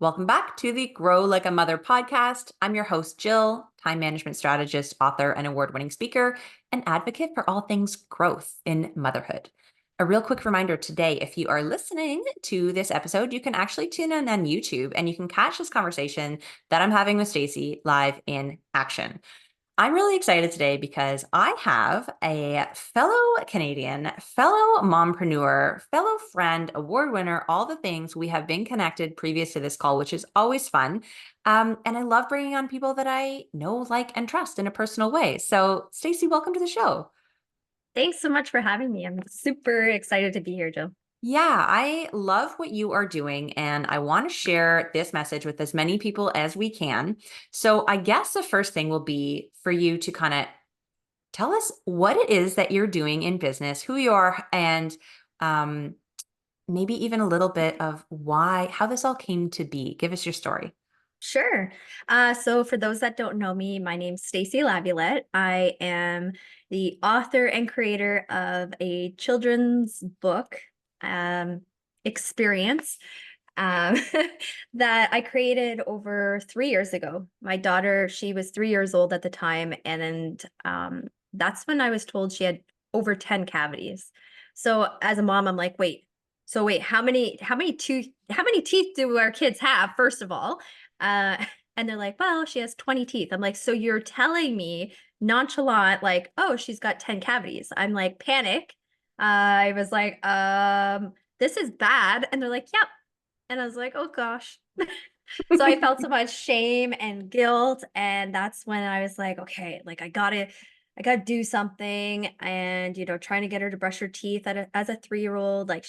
Welcome back to the Grow Like a Mother podcast. I'm your host, Jill, time management strategist, author, and award-winning speaker, and advocate for all things growth in motherhood. A real quick reminder today, if you are listening to this episode, you can actually tune in on YouTube and you can catch this conversation that I'm having with Stacy live in action. I'm really excited today because I have a fellow Canadian, fellow mompreneur, fellow friend, award winner, all the things. We have been connected previous to this call, which is always fun. And I love bringing on people that I know, like, and trust in a personal way. So, Stacy, welcome to the show. Thanks so much for having me. I'm super excited to be here, Jill. Yeah, I love what you are doing, and I want to share this message with as many people as we can. So, I guess the first thing will be for you to kind of tell us what it is that you're doing in business, who you are, and um, maybe even a little bit of how this all came to be. Give us your story. Sure. So for those that don't know me, my name's Stacey Laviolette. I am the author and creator of a children's book experience um, that I created over 3 years ago. My daughter, she was 3 years old at the time, and that's when I was told she had over 10 cavities. So as a mom, I'm like, wait, how many teeth do our kids have, first of all? Uh, and they're like, well, she has 20 teeth. I'm like, so you're telling me nonchalant, like, oh, she's got 10 cavities. I'm like, panic. I was like, this is bad. And they're like, yep. And I was like, oh gosh. So I felt so much shame and guilt. And that's when I was like, okay, like I gotta do something. And, trying to get her to brush her teeth as a 3-year-old, like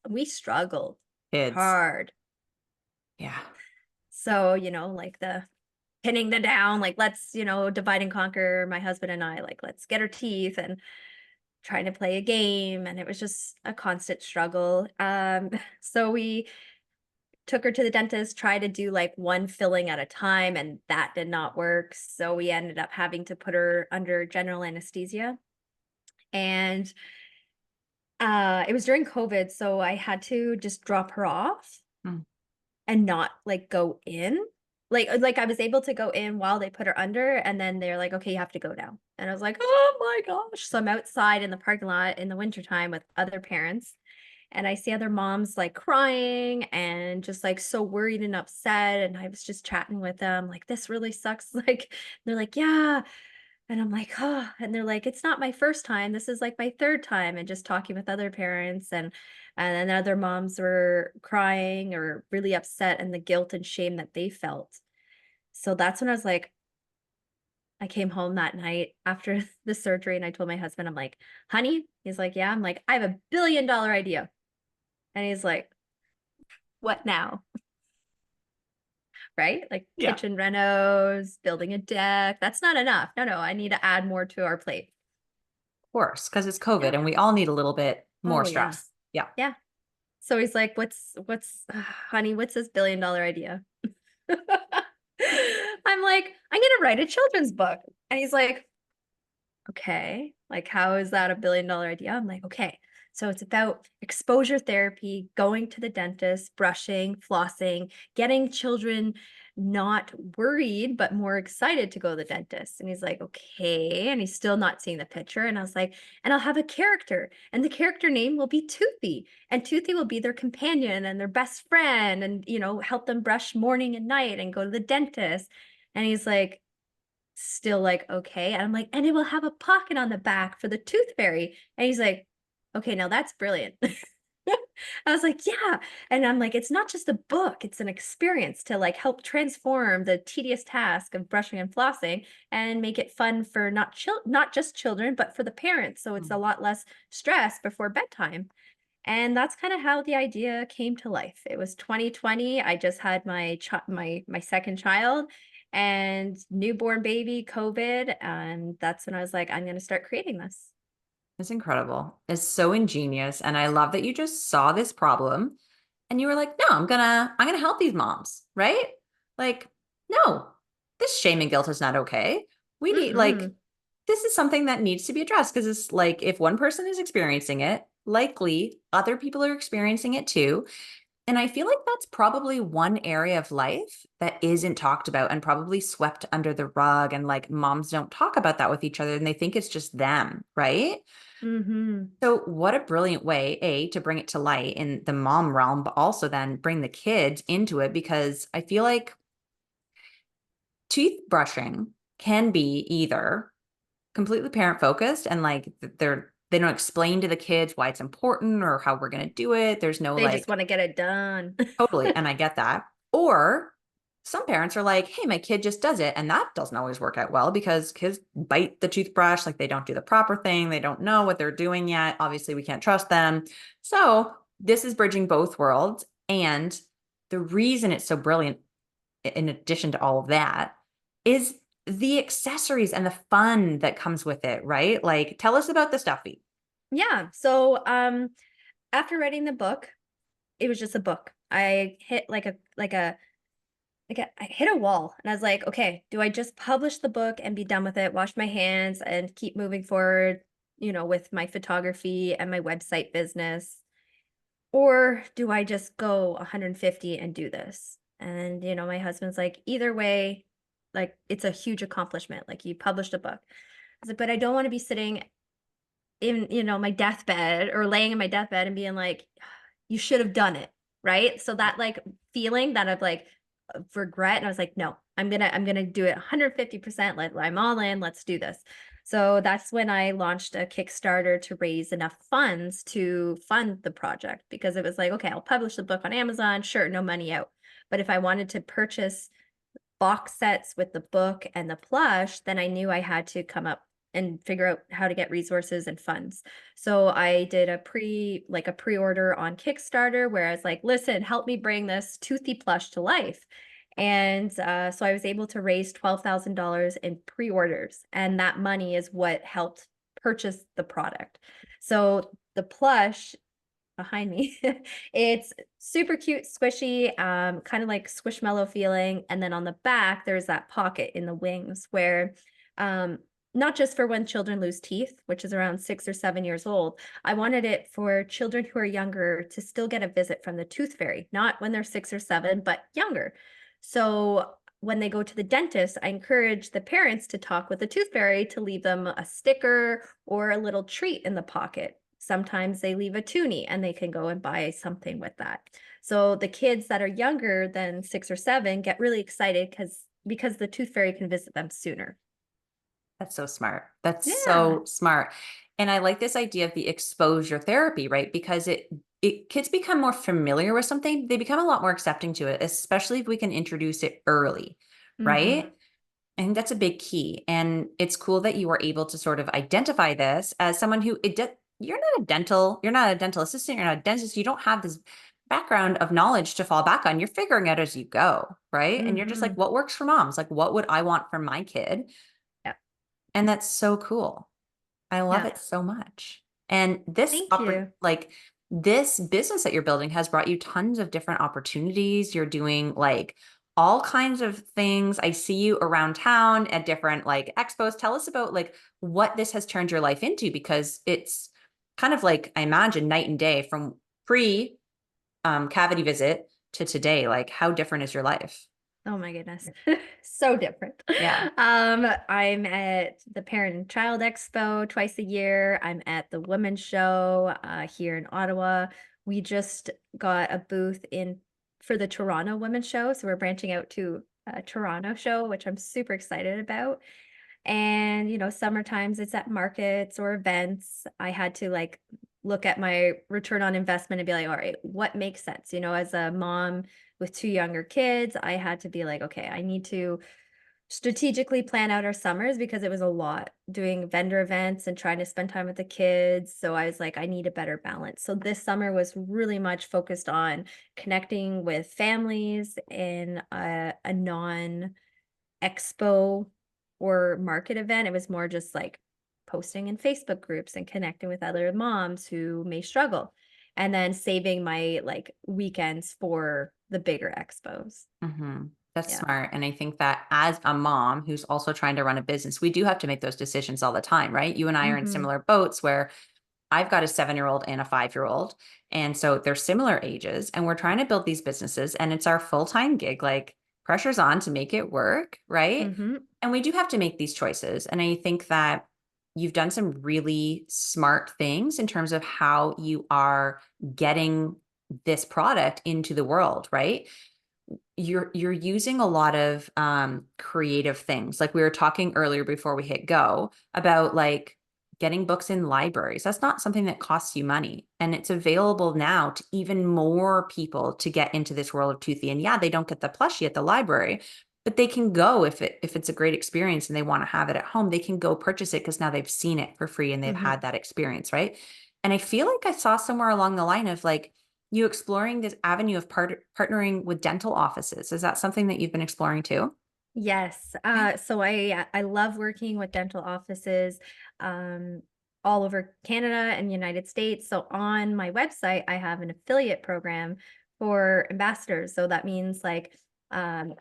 we struggled Kids. hard. Yeah. So, like the pinning the down, like, let's, divide and conquer, my husband and I, like, let's get her teeth and trying to play a game. And it was just a constant struggle. So we took her to the dentist, tried to do like one filling at a time, and that did not work. So we ended up having to put her under general anesthesia. And it was during COVID, so I had to just drop her off Mm. and not like go in. Like I was able to go in while they put her under, and then they're like, okay, you have to go now. And I was like, oh my gosh. So I'm outside in the parking lot in the wintertime with other parents, and I see other moms like crying and just like so worried and upset. And I was just chatting with them, like, this really sucks. Like, they're like, yeah. And I'm like, oh, and they're like, it's not my first time. This is like my third time. And just talking with other parents, and then other moms were crying or really upset, and the guilt and shame that they felt. So that's when I was like, I came home that night after the surgery, and I told my husband, I'm like, honey, he's like, yeah. I'm like, I have $1 billion idea. And he's like, what now? Right? Like Yeah. kitchen renos, building a deck. That's not enough. No, I need to add more to our plate. Of course, because it's COVID Yeah. and we all need a little bit more Oh yeah. stress. Yeah. Yeah. So he's like, honey, what's this $1 billion idea? I'm like, I'm gonna write a children's book. And he's like, okay, like, how is that $1 billion idea? I'm like, okay, so it's about exposure therapy, going to the dentist, brushing, flossing, getting children not worried, but more excited to go to the dentist. And he's like, okay. And he's still not seeing the picture. And I was like, and I'll have a character, and the character name will be Toothy, and Toothy will be their companion and their best friend, and, help them brush morning and night and go to the dentist. And he's like, still like, okay. And I'm like, and it will have a pocket on the back for the tooth fairy. And he's like, okay, now that's brilliant. I was like, yeah. And I'm like, it's not just a book, it's an experience to like help transform the tedious task of brushing and flossing and make it fun for not just children, but for the parents. So it's a Mm. lot less stress before bedtime. And that's kind of how the idea came to life. It was 2020. I just had my second child, and newborn baby, COVID, and that's when I was like, I'm going to start creating this. It's incredible. It's so ingenious. And I love that you just saw this problem and you were like, no, I'm gonna help these moms, right? Like, no, this shame and guilt is not okay. We need like Mm-mm. this is something that needs to be addressed because it's like if one person is experiencing it, likely other people are experiencing it too. And I feel like that's probably one area of life that isn't talked about and probably swept under the rug. And like moms don't talk about that with each other and they think it's just them, right? Mm-hmm. So, what a brilliant way, A, to bring it to light in the mom realm, but also then bring the kids into it because I feel like teeth brushing can be either completely parent focused and like they don't explain to the kids why it's important or how we're going to do it. There's no They just like want to get it done. totally, and I get that. Or some parents are like, hey, my kid just does it. And that doesn't always work out well because kids bite the toothbrush, like they don't do the proper thing. They don't know what they're doing yet. Obviously, we can't trust them. So, this is bridging both worlds. And the reason it's so brilliant, in addition to all of that, is the accessories and the fun that comes with it, right? Like, tell us about the stuffy. Yeah. So after writing the book, it was just a book. I hit I hit a wall and I was like, okay, do I just publish the book and be done with it, wash my hands and keep moving forward, with my photography and my website business? Or do I just go 150 and do this? And, my husband's like, either way, like it's a huge accomplishment. Like you published a book. I was like, but I don't want to be sitting in, my deathbed or laying in my deathbed and being like, you should have done it. Right. So that like feeling that of like regret. And I was like, no, I'm gonna do it 150%. I'm all in. Let's do this. So that's when I launched a Kickstarter to raise enough funds to fund the project because it was like, okay, I'll publish the book on Amazon. Sure, no money out. But if I wanted to purchase box sets with the book and the plush, then I knew I had to come up and figure out how to get resources and funds. So I did a pre-order on Kickstarter where I was like, listen, help me bring this toothy plush to life. And so I was able to raise $12,000 in pre-orders. And that money is what helped purchase the product. So the plush behind me. It's super cute, squishy, kind of like squishmallow feeling. And then on the back, there's that pocket in the wings where, not just for when children lose teeth, which is around 6 or 7 years old. I wanted it for children who are younger to still get a visit from the tooth fairy, not when they're 6 or 7, but younger. So when they go to the dentist, I encourage the parents to talk with the tooth fairy to leave them a sticker or a little treat in the pocket. Sometimes they leave a toonie and they can go and buy something with that. So the kids that are younger than 6 or 7 get really excited because the tooth fairy can visit them sooner. That's so smart. That's Yeah. so smart. And I like this idea of the exposure therapy, right? Because it kids become more familiar with something, they become a lot more accepting to it, especially if we can introduce it early, Hmm. right? I think that's a big key. And it's cool that you were able to sort of identify this as someone who you're not a dental assistant, you're not a dentist, you don't have this background of knowledge to fall back on. You're figuring out as you go, right? And you're just like, Hmm. what works for moms? Like, what would I want for my kid? Yeah. And that's so cool. I love Yeah. it so much. And this Thank you. this business that you're building has brought you tons of different opportunities. You're doing like all kinds of things. I see you around town at different like expos. Tell us about like what this has turned your life into because it's kind of like I imagine night and day from pre cavity visit to today. Like how different is your life? Oh my goodness. So different. Yeah. I'm at the Parent and Child Expo twice a year. I'm at the Women's Show here in Ottawa. We just got a booth in for the Toronto Women's Show, so we're branching out to a Toronto show, which I'm super excited about. And, summer times it's at markets or events. I had to like look at my return on investment and be like, all right, what makes sense? As a mom with two younger kids, I had to be like, okay, I need to strategically plan out our summers because it was a lot doing vendor events and trying to spend time with the kids. So I was like, I need a better balance. So this summer was really much focused on connecting with families in a non expo or market event. It was more just like posting in Facebook groups and connecting with other moms who may struggle. And then saving my like weekends for the bigger expos. That's Yeah. smart. And I think that as a mom who's also trying to run a business, we do have to make those decisions all the time, right? You and I are in Hmm. similar boats where I've got a 7-year-old and a 5-year-old. And so they're similar ages and we're trying to build these businesses and it's our full-time gig. Like pressure's on to make it work, right? Mm-hmm. And we do have to make these choices. And I think that you've done some really smart things in terms of how you are getting this product into the world, right? You're using a lot of creative things. Like we were talking earlier before we hit go about like getting books in libraries. That's not something that costs you money. And it's available now to even more people to get into this world of Toothy. And yeah, they don't get the plushie at the library, but they can go if it's a great experience and they want to have it at home, they can go purchase it because now they've seen it for free and they've Mm-hmm. had that experience, right? And I feel like I saw somewhere along the line of like you exploring this avenue of partnering with dental offices. Is that something that you've been exploring too? Yes. Okay. So I love working with dental offices um, all over Canada and United States. So on my website, I have an affiliate program for ambassadors. So that means like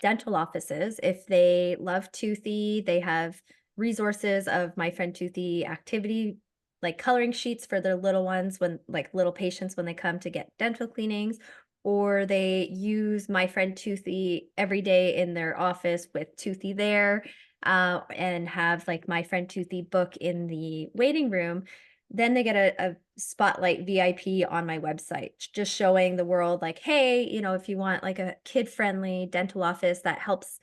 dental offices, if they love Toothy, they have resources of My Friend Toothy activity, like coloring sheets for their little ones when like little patients when they come to get dental cleanings, or they use My Friend Toothy every day in their office with Toothy there, and have like My Friend Toothy book in the waiting room. Then they get a spotlight VIP on my website, just showing the world like, hey, if you want like a kid-friendly dental office that helps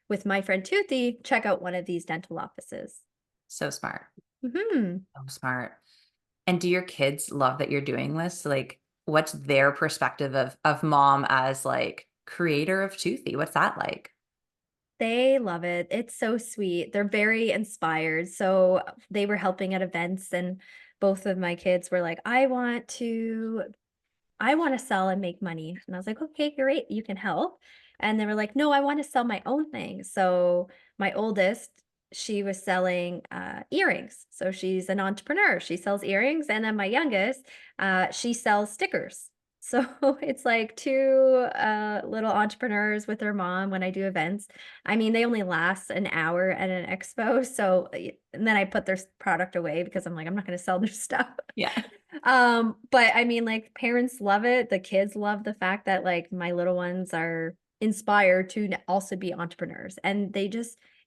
with My Friend Toothy, check out one of these dental offices. So smart. Hmm. So smart. And do your kids love that you're doing this? Like, what's their perspective of mom as like creator of Toothy? What's that like? They love it. It's so sweet. They're very inspired. So they were helping at events and both of my kids were like, I want to sell and make money. And I was like, okay, great, you can help. And they were like, no, I want to sell my own thing. So my oldest, she was selling earrings. So she's an entrepreneur. She sells earrings. And then my youngest, she sells stickers. So it's like two little entrepreneurs with their mom when I do events. I mean, they only last an hour at an expo. So, and then I put their product away because I'm like, I'm not going to sell their stuff. Yeah. But I mean, like parents love it. The kids love the fact that like my little ones are inspired to also be entrepreneurs. And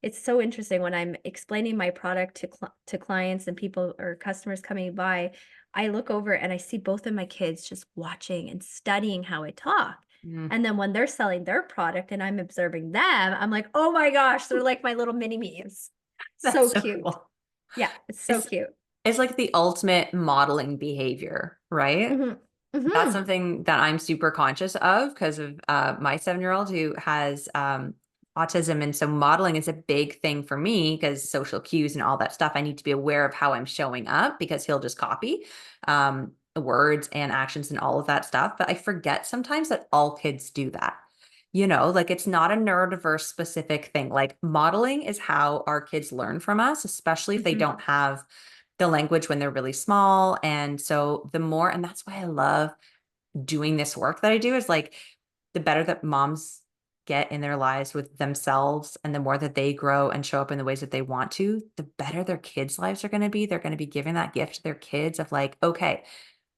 it's so interesting when I'm explaining my product to clients and people or customers coming by. I look over and I see both of my kids just watching and studying how I talk. Mm, And then when they're selling their product and I'm observing them, I'm like, oh my gosh, they're like my little mini me's. that's So so cute. cool. Yeah, it's so It's cute. it's like the ultimate modeling behavior, right? Hmm. That's Hmm. something that I'm super conscious of because of my 7-year-old who has autism. And so modeling is a big thing for me because social cues and all that stuff. I need to be aware of how I'm showing up because he'll just copy words and actions and all of that stuff. But I forget sometimes that all kids do that. Like it's not a neurodiverse specific thing. Like modeling is how our kids learn from us, especially if they Hmm. don't have the language when they're really small. And so the more, and that's why I love doing this work that I do is like the better that moms get in their lives with themselves and the more that they grow and show up in the ways that they want to, the better their kids' lives are going to be. They're going to be giving that gift to their kids of like, okay,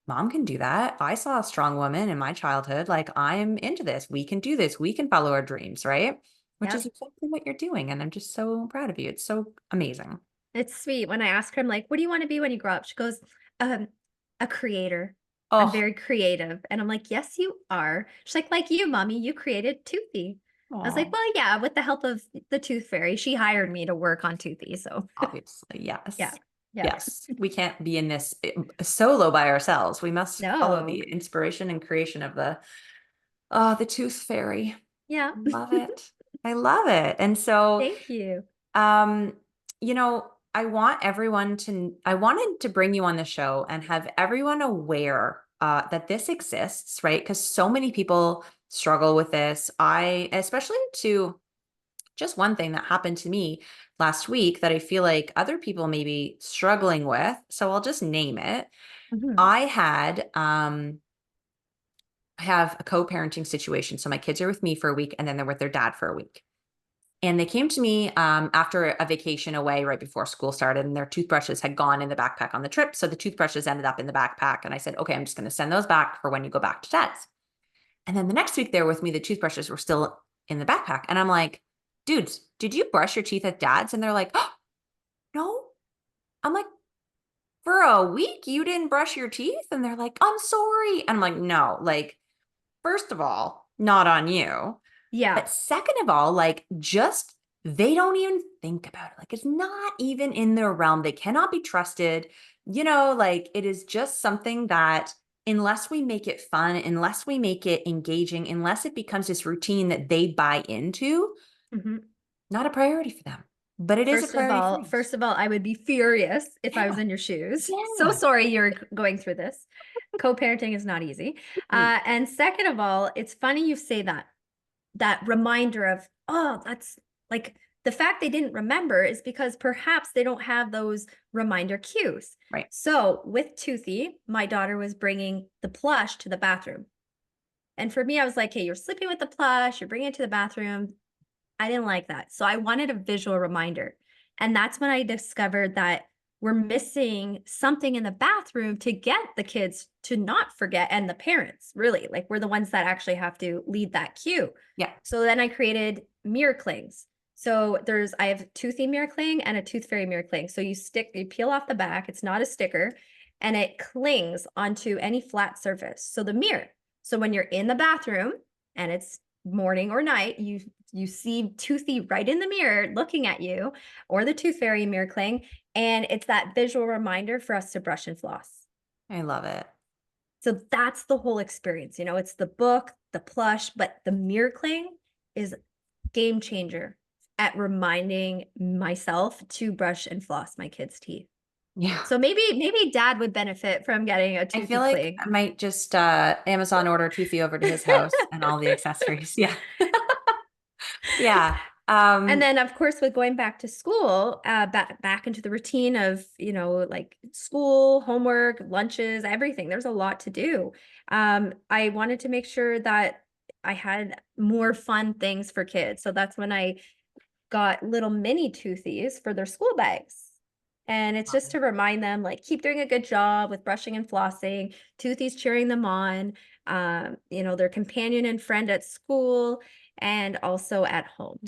mom can do that. I saw a strong woman in my childhood. Like, I'm into this. We can do this. We can follow our dreams, right? Which is Yep. exactly what you're doing. And I'm just so proud of you. It's so amazing. It's sweet. When I ask her, I'm like, what do you want to be when you grow up? She goes, um, a creator. I'm Oh, very creative. And I'm like, yes, you are. She's like you, mommy, you created Toothy. I was like, oh, well, yeah, with the help of the Tooth Fairy, she hired me to work on Toothy. So obviously. yeah. Yes. Yeah. Yes. We can't be in this solo by ourselves. We must follow the No. inspiration and creation of the tooth fairy. Yeah. I love it. I love it. And so, Thank you. um, I wanted to bring you on the show and have everyone aware that this exists, right? Because so many people struggle with this. Especially to just one thing that happened to me last week that I feel like other people may be struggling with. So I'll just name it. Mhm. I had, I have a co-parenting situation. So my kids are with me for a week and then they're with their dad for a week. And they came to me after a vacation away right before school started, and their toothbrushes had gone in the backpack on the trip. So the toothbrushes ended up in the backpack. And I said, okay, I'm just going to send those back for when you go back to dad's. And then the next week they were with me, the toothbrushes were still in the backpack. And I'm like, dudes, did you brush your teeth at dad's? And they're like, oh, no. I'm like, for a week, you didn't brush your teeth? And they're like, I'm sorry. And I'm like, no, like, first of all, not on you. Yeah. But second of all, like, just they don't even think about it. Like, it's not even in their realm. They cannot be trusted. Like, it is just something that unless we make it fun, unless we make it engaging, unless it becomes this routine that they buy into, Mhm. not a priority for them. But it is a priority for us. First of all, I would be furious if I was Yeah. in your shoes. So Yeah. sorry you're going through this. Co-parenting is not easy. And second of all, it's funny you say that reminder of, oh, that's like the fact they didn't remember is because perhaps they don't have those reminder cues. Right. So with Toothy, my daughter was bringing the plush to the bathroom. And for me, I was like, hey, you're sleeping with the plush, you're bringing it to the bathroom. I didn't like that. So I wanted a visual reminder. And that's when I discovered that we're missing something in the bathroom to get the kids to not forget, and the parents, really. Like, we're the ones that actually have to lead that cue. Yeah. So then I created mirror clings. So I have toothy mirror cling and a tooth fairy mirror cling. So you peel off the back, it's not a sticker, and it clings onto any flat surface. So the mirror. So when you're in the bathroom and it's morning or night, you see Toothy right in the mirror looking at you, or the tooth fairy mirror cling, and it's that visual reminder for us to brush and floss. I love it. So that's the whole experience. It's the book, the plush, but the mirror cling is game changer at reminding myself to brush and floss my kids' teeth. Yeah. So maybe dad would benefit from getting a I feel Toothy like cling. I might just Amazon order Toothy over to his house and all the accessories. Yeah. Yeah. And Um, then, of course, with going back to school, back into the routine of, like school, homework, lunches, everything. There's a lot to do. I wanted to make sure that I had more fun things for kids. So that's when I got little mini Toothies for their school bags. And it's just to remind them, like, keep doing a good job with brushing and flossing, Toothy's cheering them on, their companion and friend at school and also at home.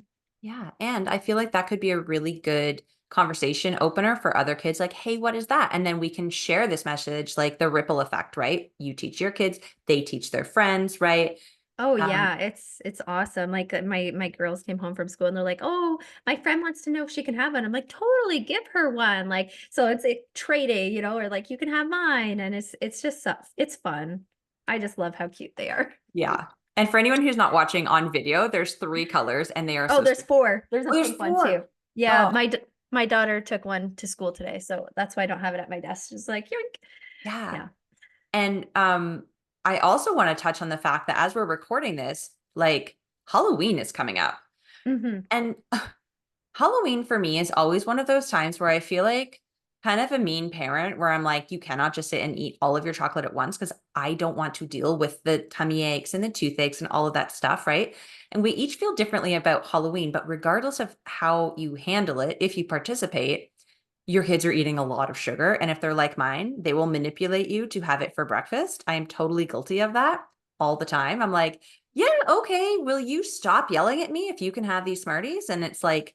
yeah. And I feel like that could be a really good conversation opener for other kids. Like, hey, what is that? And then we can share this message, like the ripple effect, right? You teach your kids, they teach their friends, right? Oh Um, yeah, it's awesome. Like, my girls came home from school and they're like, "Oh, my friend wants to know if she can have one." I'm like, "Totally, give her one." Like, so it's a trading, or like, you can have mine, and it's just stuff. It's fun. I just love how cute they are. yeah. And for anyone who's not watching on video, there's 3 colors and they are Oh, so there's sweet. four. There's a Oh, there's pink one too. 4. Yeah, Oh, my daughter took one to school today, so that's why I don't have it at my desk. She's like, "Yoink." yeah. Yeah. And I also want to touch on the fact that as we're recording this, like Halloween is coming up. Hmm. And Halloween for me is always one of those times where I feel like kind of a mean parent where I'm like, you cannot just sit and eat all of your chocolate at once because I don't want to deal with the tummy aches and the toothaches and all of that stuff, right? And we each feel differently about Halloween, but regardless of how you handle it, if you participate, your kids are eating a lot of sugar. And if they're like mine, they will manipulate you to have it for breakfast. I am totally guilty of that all the time. I'm like, yeah, okay, will you stop yelling at me if you can have these Smarties? And it's like,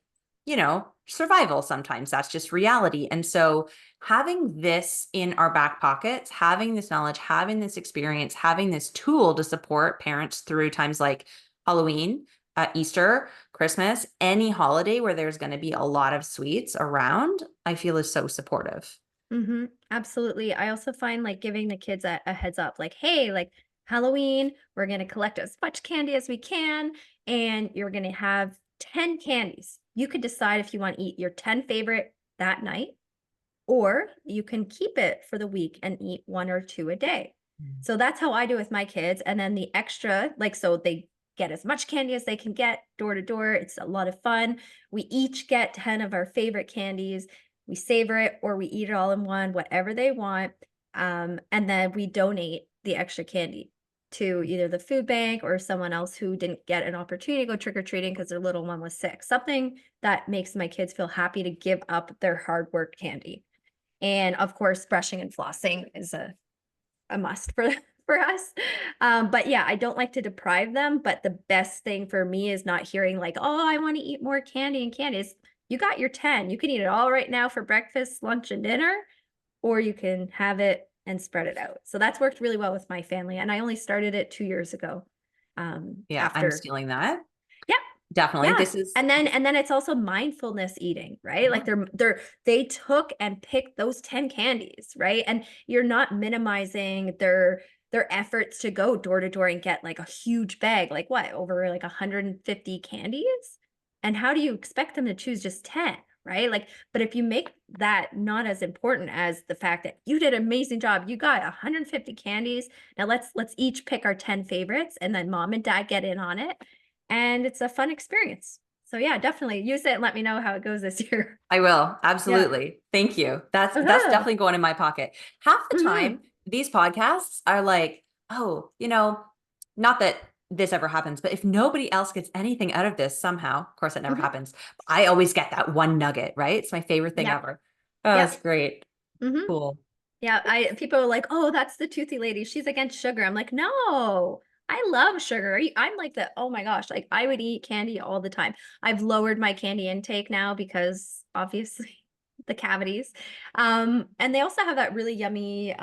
survival sometimes. That's just reality. And so having this in our back pockets, having this knowledge, having this experience, having this tool to support parents through times like Halloween, Easter, Christmas, any holiday where there's going to be a lot of sweets around, I feel is so supportive. Absolutely. I also find, like, giving the kids a heads up, like, hey, like, Halloween, we're going to collect as much candy as we can, and you're going to have 10 candies. You could decide if you want to eat your 10 favorite that night, or you can keep it for the week and eat 1 or 2 a day. Mm. So that's how I do with my kids. And then the extra, like, so they get as much candy as they can get door to door. It's a lot of fun. We each get 10 of our favorite candies. We savor it or we eat it all in one, whatever they want. And then we donate the extra candy. to either the food bank or someone else who didn't get an opportunity to go trick-or-treating because their little one was sick. Something that makes my kids feel happy to give up their hard work candy. And of course, brushing and flossing is a must for for us. But yeah, I don't like to deprive them. But the best thing for me is not hearing like, "Oh, I want to eat more candy and candy." It's, you got your 10. You can eat it all right now for breakfast, lunch, and dinner, or you can have it and spread it out. So that's worked really well with my family. And I only started it 2 years ago. Yeah, I'm After, stealing that. yeah, Definitely. yeah. This is, And then it's also mindfulness eating, right? yeah. Like they took and picked those 10 candies, right? And you're not minimizing their efforts to go door to door and get like a huge bag, like what, over like 150 candies? And how do you expect them to choose just 10, right? Like, but if you make that not as important as the fact that you did an amazing job, you got 150 candies. Now let's each pick our 10 favorites and then mom and dad get in on it, and it's a fun experience. So yeah, definitely use it and let me know how it goes this year. I will. Yeah. Absolutely. Thank you. That's Uh-huh. definitely going in my pocket. Half the Mhm. time, these podcasts are like, oh, not that this ever happens, but if nobody else gets anything out of this somehow, of course it never Mhm. happens. I always get that one nugget, right? It's my favorite thing Yep. ever. Oh, Yep. that's great. Mhm. Cool. Yeah, I people are like, "Oh, that's the toothy lady. She's against sugar." I'm like, "No. I love sugar." I'm like the, oh my gosh, like I would eat candy all the time. I've lowered my candy intake now because obviously the cavities. And they also have that really yummy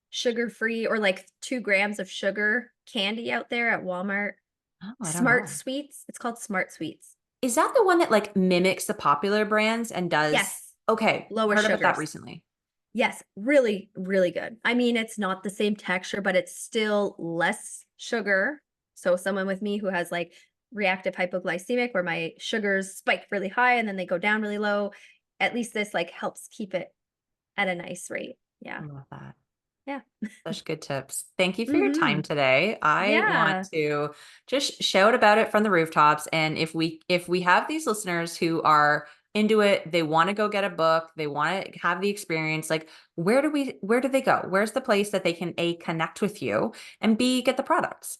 sugar-free or like 2 grams of sugar candy out there at Walmart. Oh, I don't Smart know. Sweets. It's called Smart Sweets. Is that the one that like mimics the popular brands and does, Yes. okay, Lower heard about that sugars. recently. Yes, really, really good. I mean, it's not the same texture, but it's still less sugar. So someone with me who has like reactive hypoglycemic where my sugars spike really high and then they go down really low, at least this like helps keep it at a nice rate. I Yeah. love that. Yeah. Such good tips. Thank you for your time Mhm. today. I want Yeah. to just shout about it from the rooftops. And if we have these listeners who are into it, they want to go get a book, they want to have the experience, like where do they go? Where's the place that they can A, connect with you, and B, get the products?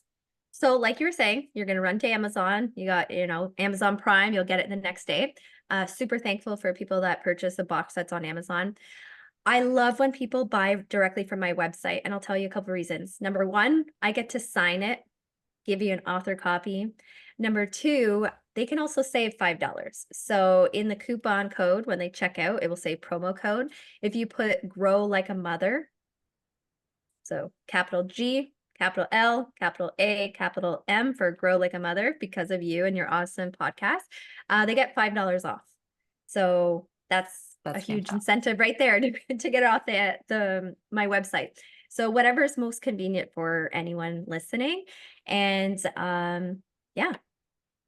So like you were saying, you're going to run to Amazon. You got, Amazon Prime, you'll get it the next day. Super thankful for people that purchase a box that's on Amazon. I love when people buy directly from my website, and I'll tell you a couple reasons. Number one, I get to sign it, give you an author copy. Number two, they can also save $5. So in the coupon code, when they check out, it will say promo code. If you put grow like a mother, so capital G, capital L, capital A, capital M for grow like a mother because of you and your awesome podcast, they get $5 off. So that's a That's huge fantastic. incentive right there to get it off the my website. So whatever is most convenient for anyone listening. And yeah.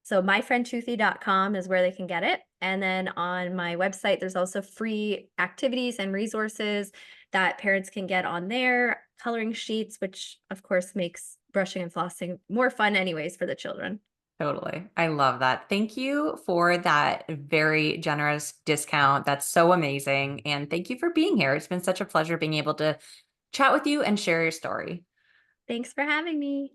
So myfriendtoothy.com is where they can get it. And then on my website, there's also free activities and resources that parents can get on there, coloring sheets, which of course makes brushing and flossing more fun anyways for the children. Totally. I love that. Thank you for that very generous discount. That's so amazing. And thank you for being here. It's been such a pleasure being able to chat with you and share your story. Thanks for having me.